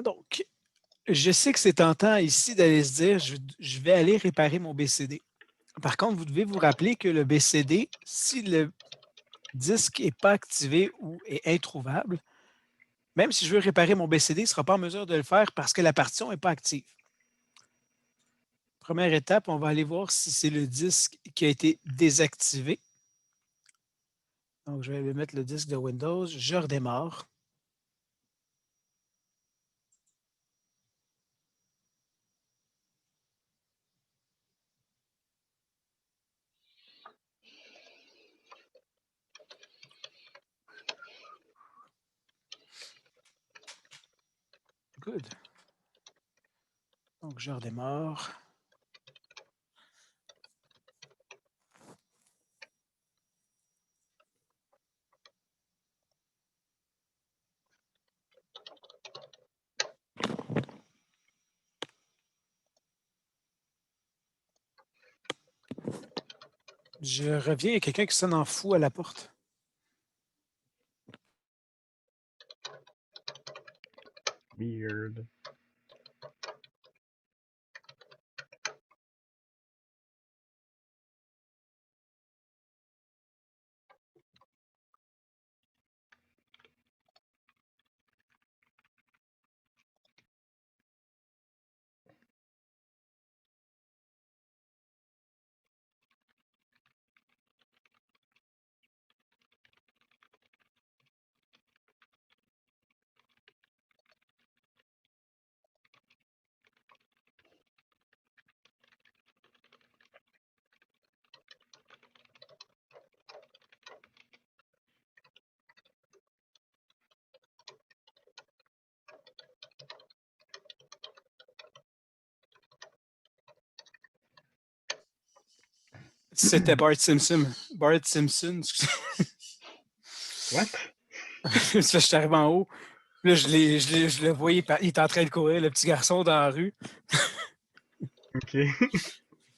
Donc, je sais que c'est tentant ici d'aller se dire, je vais aller réparer mon BCD. Par contre, vous devez vous rappeler que le BCD, si le disque n'est pas activé ou est introuvable, même si je veux réparer mon BCD, il ne sera pas en mesure de le faire parce que la partition n'est pas active. Première étape, on va aller voir si c'est le disque qui a été désactivé. Donc, je vais mettre le disque de Windows. Je redémarre. Good. Donc, je redémarre. Je reviens, il y a quelqu'un qui sonne en fou à la porte. Weird. C'était Bart Simpson. Bart Simpson, excusez. What? Je suis arrivé en haut. Là, je le voyais, il est en train de courir, le petit garçon dans la rue. Ok.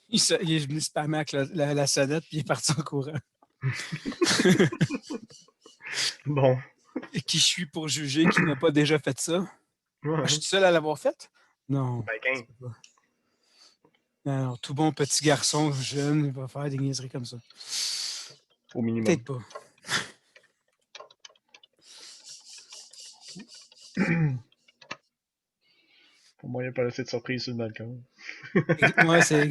Il est venu spammer avec la sonnette, puis il est parti en courant. Bon. Et qui je suis pour juger qui n'a pas déjà fait ça? Ouais. Je suis seul à l'avoir fait? Non. Ben, quand? Non, tout bon petit garçon jeune, il va faire des niaiseries comme ça. Au minimum. Peut-être pas. Pour moi, il n'y a pas assez de surprise sur le balcon. Ouais, c'est un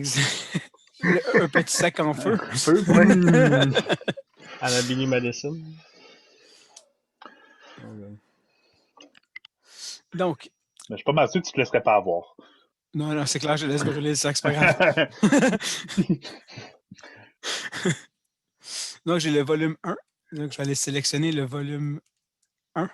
petit sac en feu. Un peu, ouais. À la Billy Madison. Donc, Mais je suis pas mal sûr que tu te laisserais pas avoir. non, c'est clair, je laisse brûler le sac, c'est pas grave. Donc, j'ai le volume 1. Donc, je vais aller sélectionner le volume 1.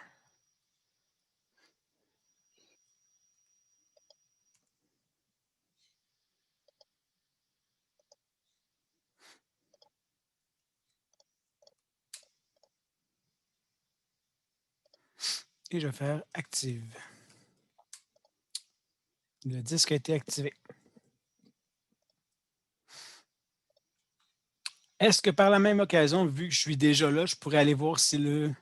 Et je vais faire active. Le disque a été activé. Est-ce que par la même occasion, vu que je suis déjà là, je pourrais aller voir si le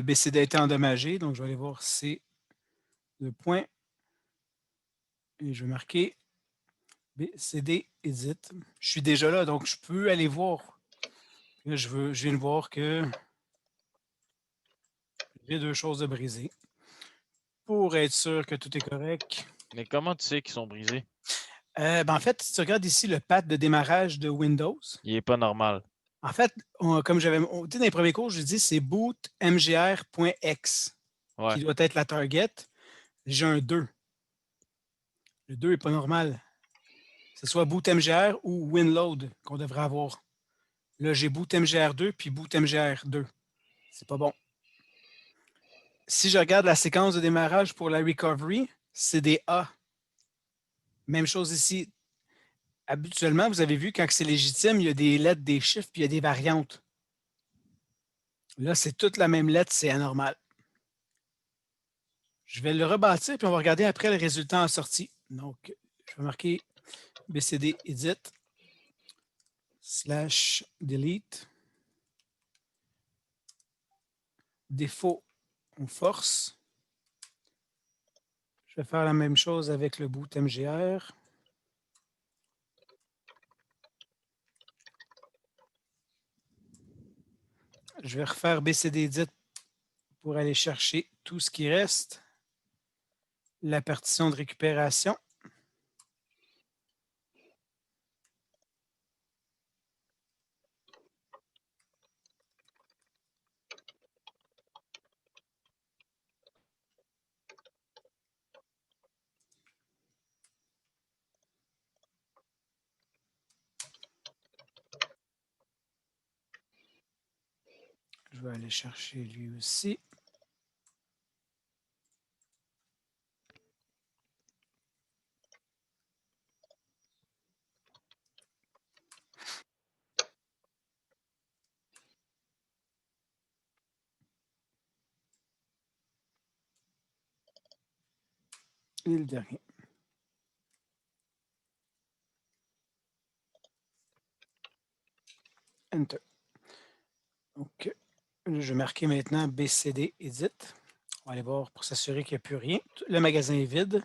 BCD a été endommagé? Donc, je vais aller voir si le point. Et je vais marquer BCD Edit. Je suis déjà là, donc je peux aller voir. Là, je viens de voir que j'ai 2 choses de brisées. Pour être sûr que tout est correct. Mais comment tu sais qu'ils sont brisés? En fait, si tu regardes ici le path de démarrage de Windows, Il est pas normal. en fait, comme j'avais dit dans les premiers cours, je dis c'est bootmgr.x Ouais. qui doit être la target. J'ai un 2. Le 2 n'est pas normal. C'est soit bootmgr ou winload qu'on devrait avoir. Là, j'ai bootmgr2 puis bootmgr2. C'est pas bon. Si je regarde la séquence de démarrage pour la recovery, c'est des A. Même chose ici. Habituellement, vous avez vu, quand c'est légitime, il y a des lettres, des chiffres, puis il y a des variantes. Là, c'est toute la même lettre, c'est anormal. Je vais le rebâtir, puis on va regarder après le résultat en sortie. Donc, je vais marquer BCD Edit /delete. défaut, on force. Je vais faire la même chose avec le boot MGR. Je vais refaire BCD edit pour aller chercher tout ce qui reste. La partition de récupération. Je vais aller chercher lui aussi. Et le dernier. Enter. Donc, je vais marquer maintenant BCD Edit. On va aller voir pour s'assurer qu'il n'y a plus rien. Le magasin est vide.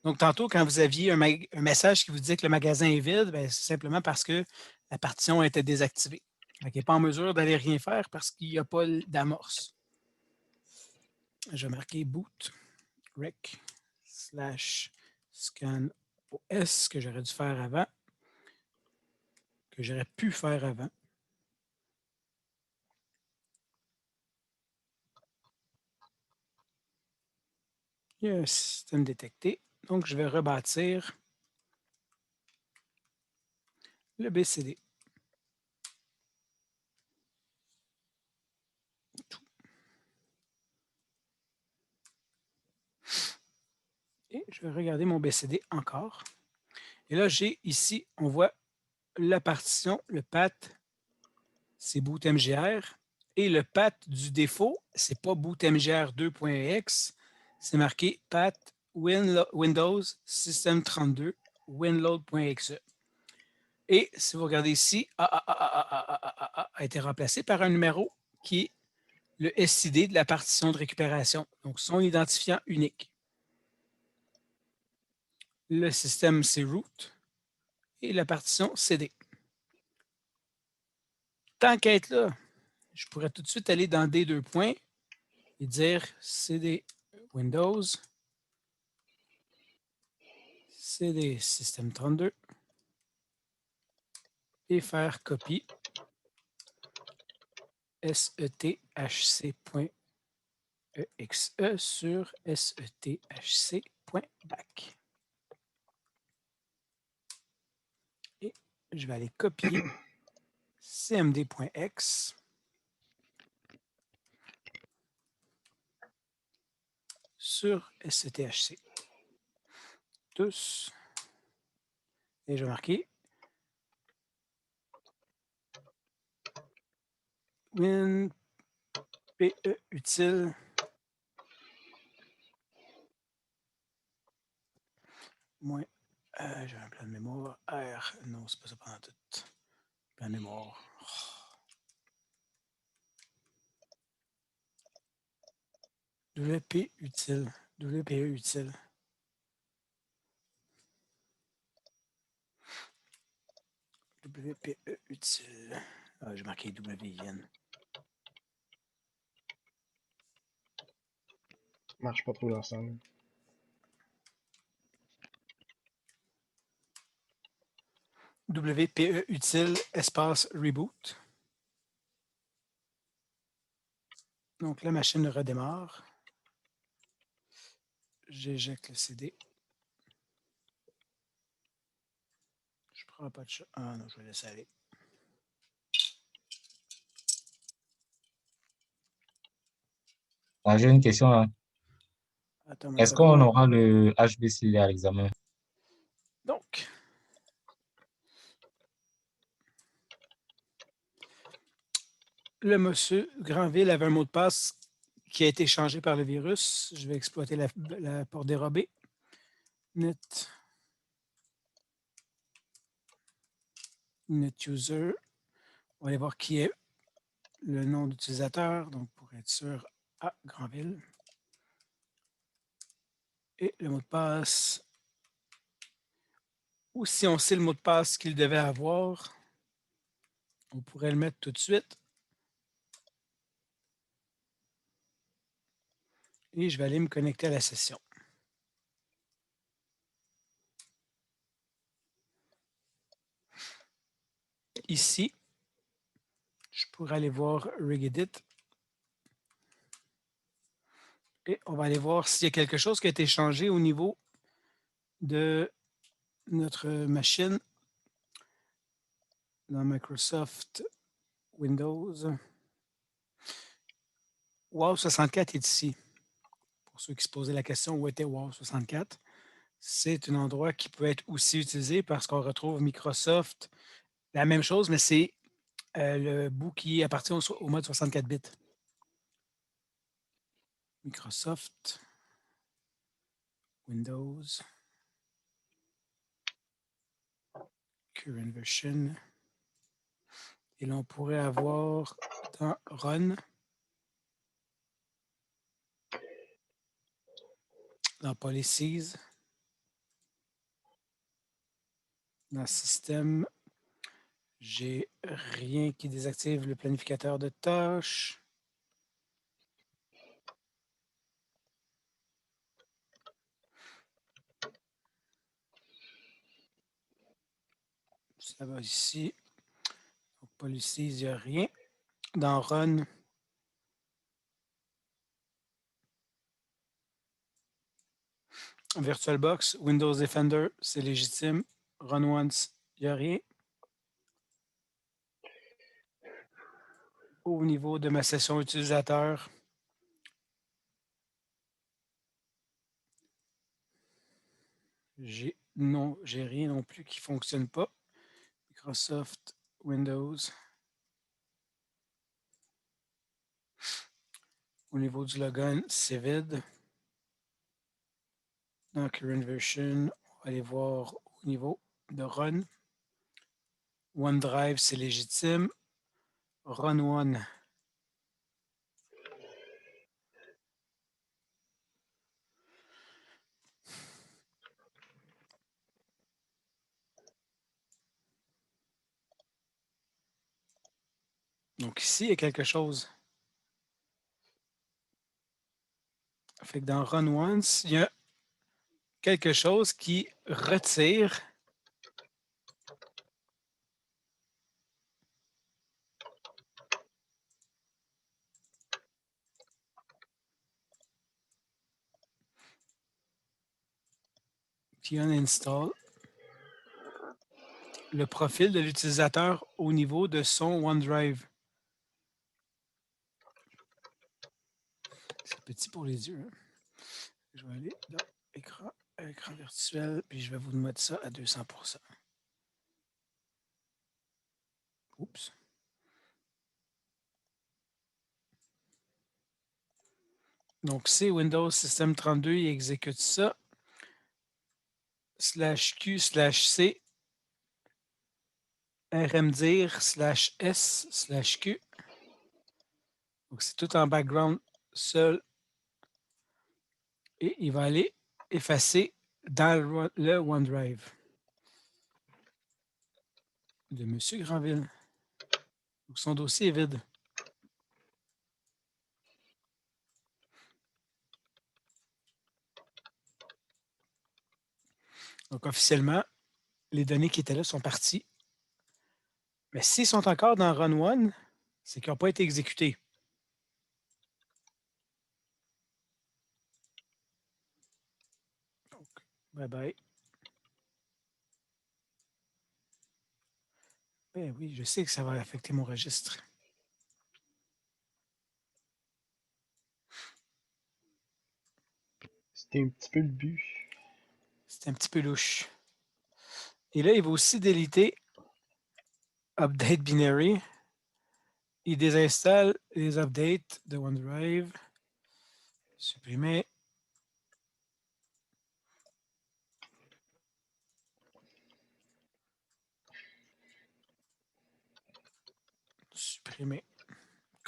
Donc, tantôt, quand vous aviez un message qui vous disait que le magasin est vide, c'est simplement parce que la partition était désactivée. Il n'est pas en mesure d'aller rien faire parce qu'il n'y a pas d'amorce. Je vais marquer boot rec / scan OS que j'aurais dû faire avant, que j'aurais pu faire avant. Il y a un système détecté. Donc, je vais rebâtir le BCD. Tout. Et je vais regarder mon BCD encore. Et là, j'ai ici, on voit la partition, le path, c'est bootmgr. Et le path du défaut, c'est pas bootmgr2.exe, c'est marqué path Windows System32 winload.exe. Et si vous regardez ici, a été remplacé par un numéro qui est le SID de la partition de récupération, donc son identifiant unique. Le système, c'est root et la partition CD. Tant qu'à être là, je pourrais tout de suite aller dans D2 points et dire CD Windows, CD System32 et faire copie sethc.exe sur sethc.back. Et je vais aller copier cmd.exe sur sthc. Tous. Et je vais marquer win PE utile moins j'ai un plan de mémoire R. Non, c'est pas ça pendant tout. Plan de mémoire. WP utile. WPE utile. WPE utile. Ah, j'ai marqué WIN. Marche pas trop l'ensemble. WPE utile espace reboot. Donc la machine redémarre. J'éjecte le CD. Je prends pas de chat. Ah non, je vais laisser aller. J'ai une question là. Attends une Est-ce qu'on seconde. aura le HBC à l'examen? Donc, le monsieur Granville avait un mot de passe qui a été changé par le virus. Je vais exploiter la porte dérobée. Net user. On va aller voir qui est le nom d'utilisateur, donc pour être sûr, à Granville. Et le mot de passe, ou si on sait le mot de passe qu'il devait avoir, on pourrait le mettre tout de suite. Et je vais aller me connecter à la session. Ici, je pourrais aller voir Regedit. Et on va aller voir s'il y a quelque chose qui a été changé au niveau de notre machine dans Microsoft Windows. WoW64 est ici. Pour ceux qui se posaient la question où était WoW64, c'est un endroit qui peut être aussi utilisé parce qu'on retrouve Microsoft, la même chose, mais c'est le bout qui appartient au mode 64 bits. Microsoft, Windows, Current Version. Et là, on pourrait avoir dans Run, dans Policies, dans Système, j'ai rien qui désactive le planificateur de tâches. Ça va ici. Donc, Policies, il n'y a rien. Dans Run, VirtualBox, Windows Defender, c'est légitime. Run once, il n'y a rien. Au niveau de ma session utilisateur, j'ai rien non plus qui ne fonctionne pas. Microsoft, Windows. Au niveau du login, c'est vide. Dans Current Version, on va aller voir au niveau de Run. OneDrive, c'est légitime. Run One. Donc ici, il y a quelque chose. Fait que dans Run Once, il y a quelque chose qui retire qui uninstall le profil de l'utilisateur au niveau de son OneDrive. C'est petit pour les yeux. Hein? Je vais aller dans écran virtuel, puis je vais vous mettre ça à 200%. Oups. Donc, c'est Windows System 32, il exécute ça. /Q/C rmdir/S/Q. Donc, c'est tout en background seul. Et il va aller effacer dans le OneDrive de M. Granville. Donc, son dossier est vide. Donc, officiellement, les données qui étaient là sont parties. Mais s'ils sont encore dans Run One, c'est qu'ils n'ont pas été exécutés. Donc, bye bye. Ben oui, je sais que ça va affecter mon registre. C'était un petit peu le but. C'est un petit peu louche. Et là, il va aussi déliter Update Binary. Il désinstalle les updates de OneDrive. Supprimer. Supprimer.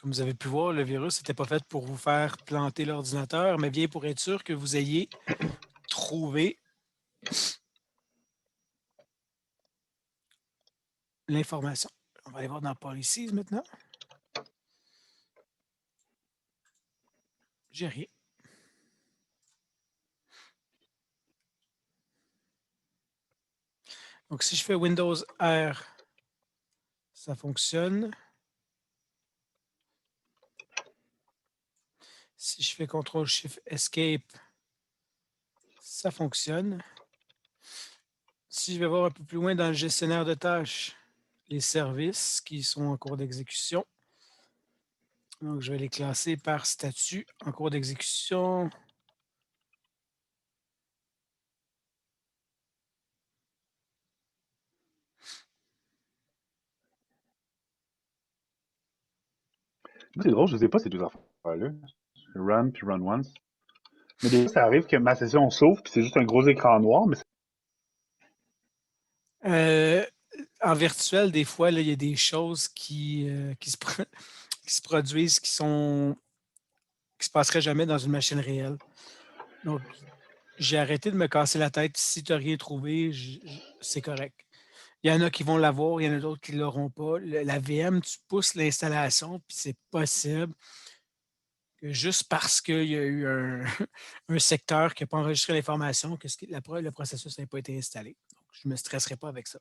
Comme vous avez pu voir, le virus n'était pas fait pour vous faire planter l'ordinateur, mais bien pour être sûr que vous ayez trouvé l'information. On va aller voir dans Policies maintenant. J'ai rien. Donc, si je fais Windows R, ça fonctionne. Si je fais CTRL-SHIFT-ESCAPE, ça fonctionne. Si je vais voir un peu plus loin dans le gestionnaire de tâches, les services qui sont en cours d'exécution. Donc, je vais les classer par statut en cours d'exécution. Moi, c'est drôle, je sais pas ces deux affaires-là. Run puis run once. Mais des fois, ça arrive que ma session s'ouvre puis c'est juste un gros écran noir, mais En virtuel, des fois, là, il y a des choses qui se produisent qui se passeraient jamais dans une machine réelle. Donc, j'ai arrêté de me casser la tête. Si tu n'as rien trouvé, c'est correct. Il y en a qui vont l'avoir, il y en a d'autres qui ne l'auront pas. La VM, tu pousses l'installation, puis c'est possible que juste parce qu'il y a eu un secteur qui n'a pas enregistré l'information, que le processus n'a pas été installé. Donc, je ne me stresserai pas avec ça.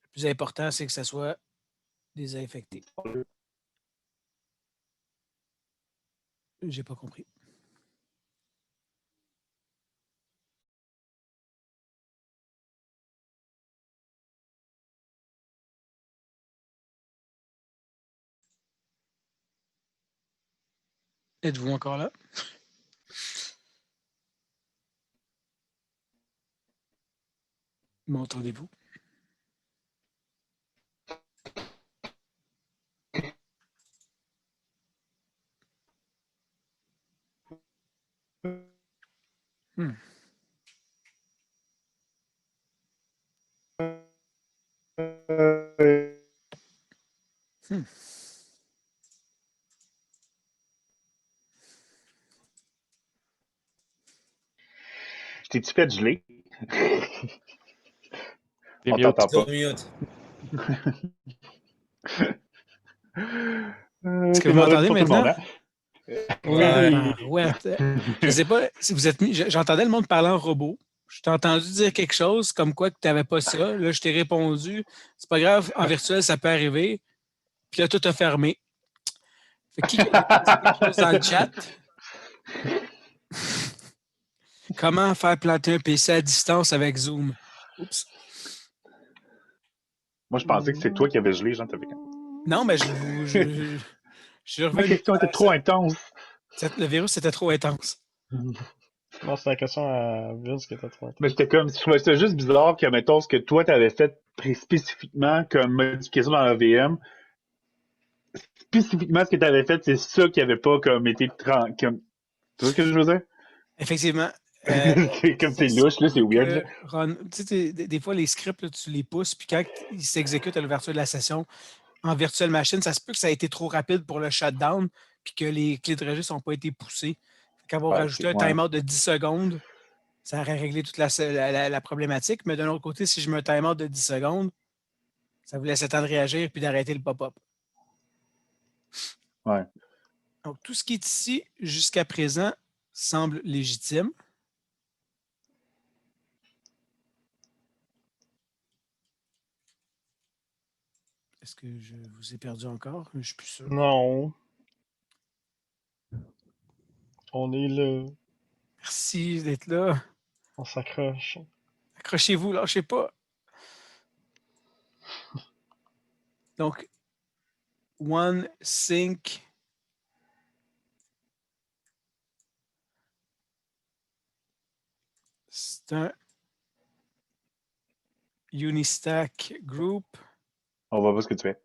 Le plus important, c'est que ça soit désinfecté. J'ai pas compris. Êtes-vous encore là? M'entendez-vous? Hmm. Hmm. t'es-tu fait geler? T'es On mute. t'entend Sur pas. mute. Est-ce que vous C'est vendredi m'entendez pour tout le monde, maintenant? hein? Ouais. Barouette. Je ne sais pas si vous êtes mis. J'entendais le monde parler en robot. Je t'ai entendu dire quelque chose comme quoi que tu n'avais pas ça. Là, je t'ai répondu. C'est pas grave, en virtuel, ça peut arriver. Puis là, tout a fermé. Fait qui a dit quelque chose dans le chat? Comment faire planter un PC à distance avec Zoom? Oups. Moi, je pensais que c'est toi qui avais gelé, Jean. T'avais... Non, mais je suis Ma revenu. question était trop intense. Le virus était trop intense. Non, c'est la question à Vince qui était trop Mais j'étais comme, je trouvais ça juste bizarre que, mettons, ce que toi t'avais fait spécifiquement comme modification dans la VM, spécifiquement ce que t'avais fait, c'est ça qui avait pas comme été comme... Tu vois ce que je veux dire? Effectivement. C'est comme c'est louche, là, c'est weird. Là. Tu sais, des fois, les scripts, là, tu les pousses, puis quand ils s'exécutent à l'ouverture de la session en virtual machine, ça se peut que ça a été trop rapide pour le shutdown, puis que les clés de registre n'ont pas été poussées. Quand rajouter un timeout de 10 secondes, ça aurait réglé toute la problématique. Mais d'un autre côté, si je mets un timeout de 10 secondes, ça vous laisse le temps de réagir puis d'arrêter le pop-up. Ouais. Donc, tout ce qui est ici, jusqu'à présent, semble légitime. Est-ce que je vous ai perdu encore? Je ne suis plus sûr. Non. On est là. Merci d'être là. On s'accroche. Accrochez-vous, lâchez pas. Donc, OneSync. C'est un Unistack Group. On va voir ce que tu fais.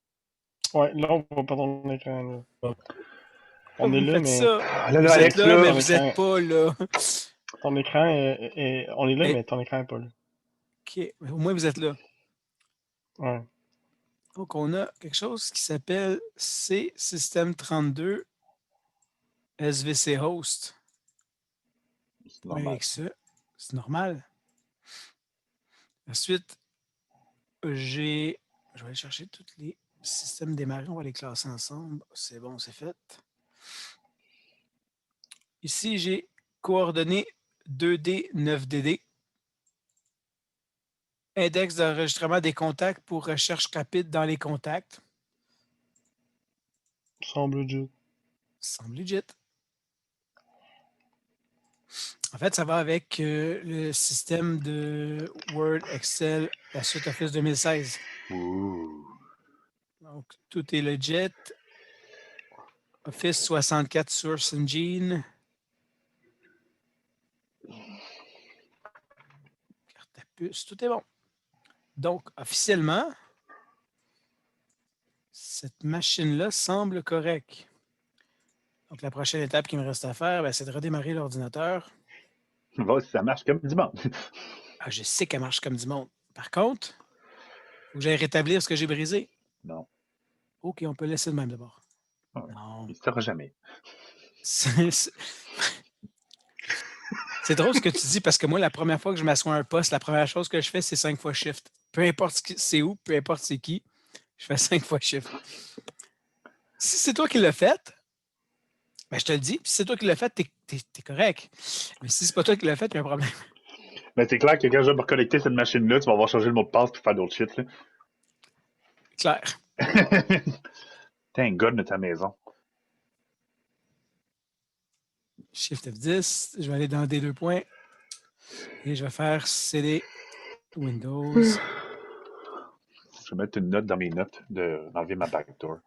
Ouais, là, on voit pas ton écran. Là. On Vous est là, faites mais ça. Ah, là, Vous Alex, êtes là, là. mais vous n'êtes pas là. ton écran est... On est là, Et- mais ton écran est pas là. OK. Au moins, vous êtes là. Ouais. Donc, on a quelque chose qui s'appelle C System 32 SVC Host. C'est Ouais, normal. avec ça, c'est normal. Ensuite, je vais aller chercher tous les systèmes démarrés. On va les classer ensemble. C'est bon, c'est fait. Ici, j'ai coordonnées 2D, 9DD. Index d'enregistrement des contacts pour recherche rapide dans les contacts. Semble legit. Semble legit. En fait, ça va avec le système de Word, Excel, la suite Office 2016. Ouh. Donc, tout est legit. Office 64 Source Engine. Carte à puce, tout est bon. Donc, officiellement, cette machine-là semble correcte. Donc, la prochaine étape qu'il me reste à faire, ben, c'est de redémarrer l'ordinateur. Voir si ça marche comme dimanche. Ah, je sais qu'elle marche comme du monde. Par contre, il faut que j'aille rétablir ce que j'ai brisé. Non. OK, on peut laisser de même d'abord. Ouais. Non. Il ne sera jamais. C'est drôle ce que tu dis parce que moi, la première fois que je m'assois à un poste, la première chose que je fais, c'est 5 fois shift. Peu importe c'est où, peu importe c'est qui, je fais 5 fois shift. Si c'est toi qui l'as fait, ben je te le dis. Puis si c'est toi qui l'as fait, t'es correct. Mais si c'est pas toi qui l'as fait, il y a un problème. Mais c'est clair que quand je vais me reconnecter cette machine-là, tu vas avoir changé le mot de passe pour faire d'autres shit. Là. Clair. T'es un gars de ta maison. Shift F10. Je vais aller dans des deux points. Et je vais faire CD Windows. Je vais mettre une note dans mes notes d'enlever ma backdoor.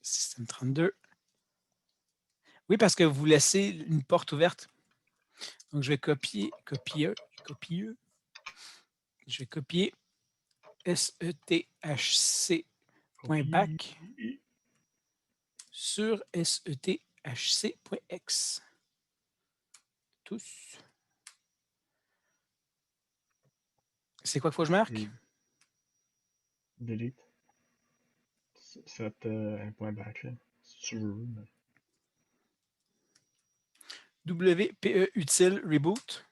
Système 32. Oui, parce que vous laissez une porte ouverte. Donc, je vais copier. Je vais copier sethc.back sur sethc.x. Tous. C'est quoi qu'il faut que je marque? Et delete. C'est un point back, là. Si tu veux. Mais... WPE utile reboot.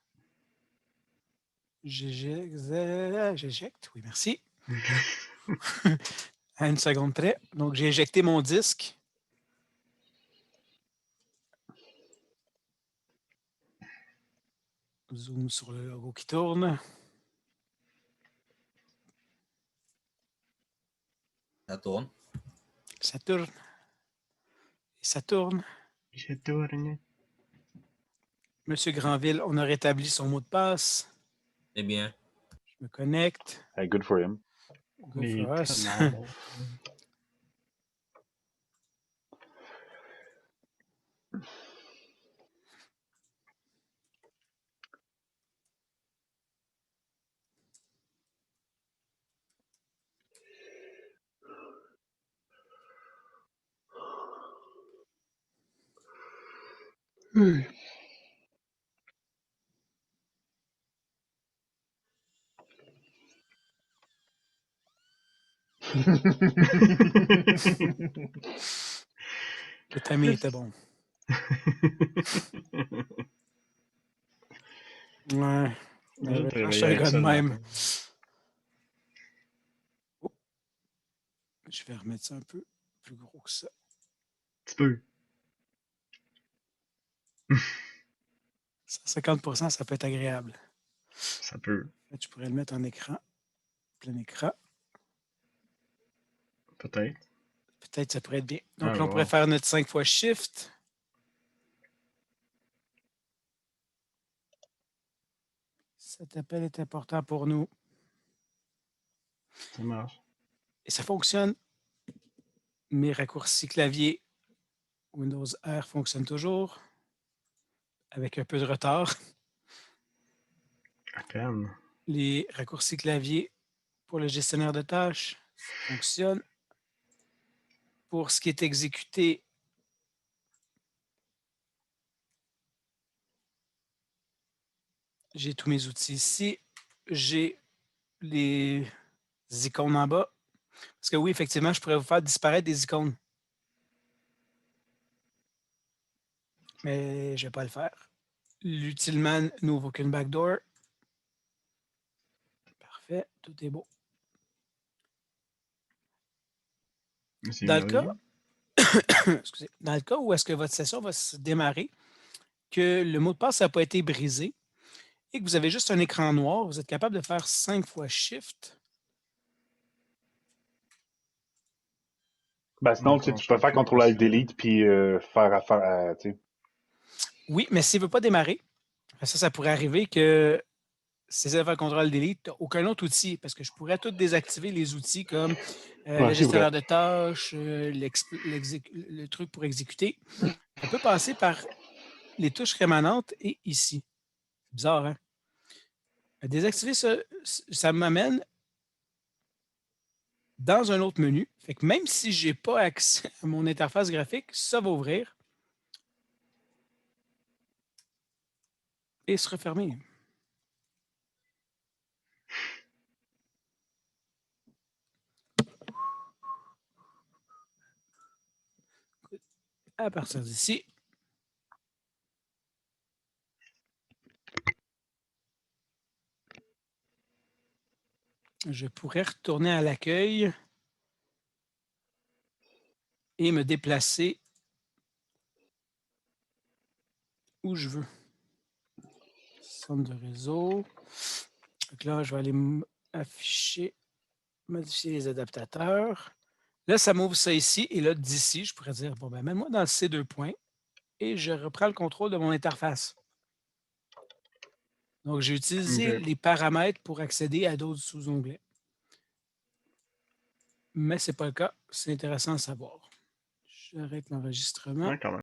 J'éjecte, oui, merci. À une seconde près. Donc, j'ai éjecté mon disque. Zoom sur le logo qui tourne. Ça tourne. Ça tourne. Et ça tourne. Je tourne. Monsieur Granville, on a rétabli son mot de passe. C'est bien. Je me connecte. Hey, good for him. Good Il est for us. tellement bon. Le timing était bon. Ouais. Je te Quand je réveille suis un avec gars ça de le même. matin. Oh. Je vais remettre ça un peu plus gros que ça. Tu peux. 150%, ça peut être agréable. Ça peut. Tu pourrais le mettre en écran. Plein écran. Peut-être. Peut-être ça pourrait être bien. Donc Ah, là, on pourrait wow. faire notre 5 fois shift. Cet appel est important pour nous. Ça marche. Et ça fonctionne. Mes raccourcis clavier Windows R fonctionnent toujours. Avec un peu de retard. À peine. Les raccourcis clavier pour le gestionnaire de tâches fonctionnent. Pour ce qui est exécuté, j'ai tous mes outils ici. J'ai les icônes en bas. Parce que oui, effectivement, je pourrais vous faire disparaître des icônes. Mais je ne vais pas le faire. L'Utileman n'ouvre aucune backdoor. Parfait, tout est beau. C'est Dans le merveilleux. cas, excusez, dans le cas où est-ce que votre session va se démarrer, que le mot de passe n'a pas été brisé et que vous avez juste un écran noir, vous êtes capable de faire 5 fois Shift. Ben, sinon, tu sais, tu peux faire CTRL-Alt-Delete puis faire affaire à, tu sais. Oui, mais s'il ne veut pas démarrer, ça pourrait arriver que si c'est faire CTRL-Delete, tu n'as aucun autre outil parce que je pourrais tout désactiver les outils comme Ouais, le c'est gestionnaire de tâches, le truc pour exécuter. Ça peut passer par les touches rémanentes et ici. C'est bizarre, hein? Désactiver ça, ça m'amène dans un autre menu. Fait que même si je n'ai pas accès à mon interface graphique, ça va ouvrir et se refermer. À partir d'ici, je pourrais retourner à l'accueil et me déplacer où je veux. Centre de réseau. Donc là, je vais aller afficher, modifier les adaptateurs. Là, ça m'ouvre ça ici. Et là, d'ici, je pourrais dire, bon, ben, mets-moi dans ces 2 points et je reprends le contrôle de mon interface. Donc, j'ai utilisé les paramètres pour accéder à d'autres sous-onglets. Mais ce n'est pas le cas. C'est intéressant à savoir. J'arrête l'enregistrement. Ouais, quand même.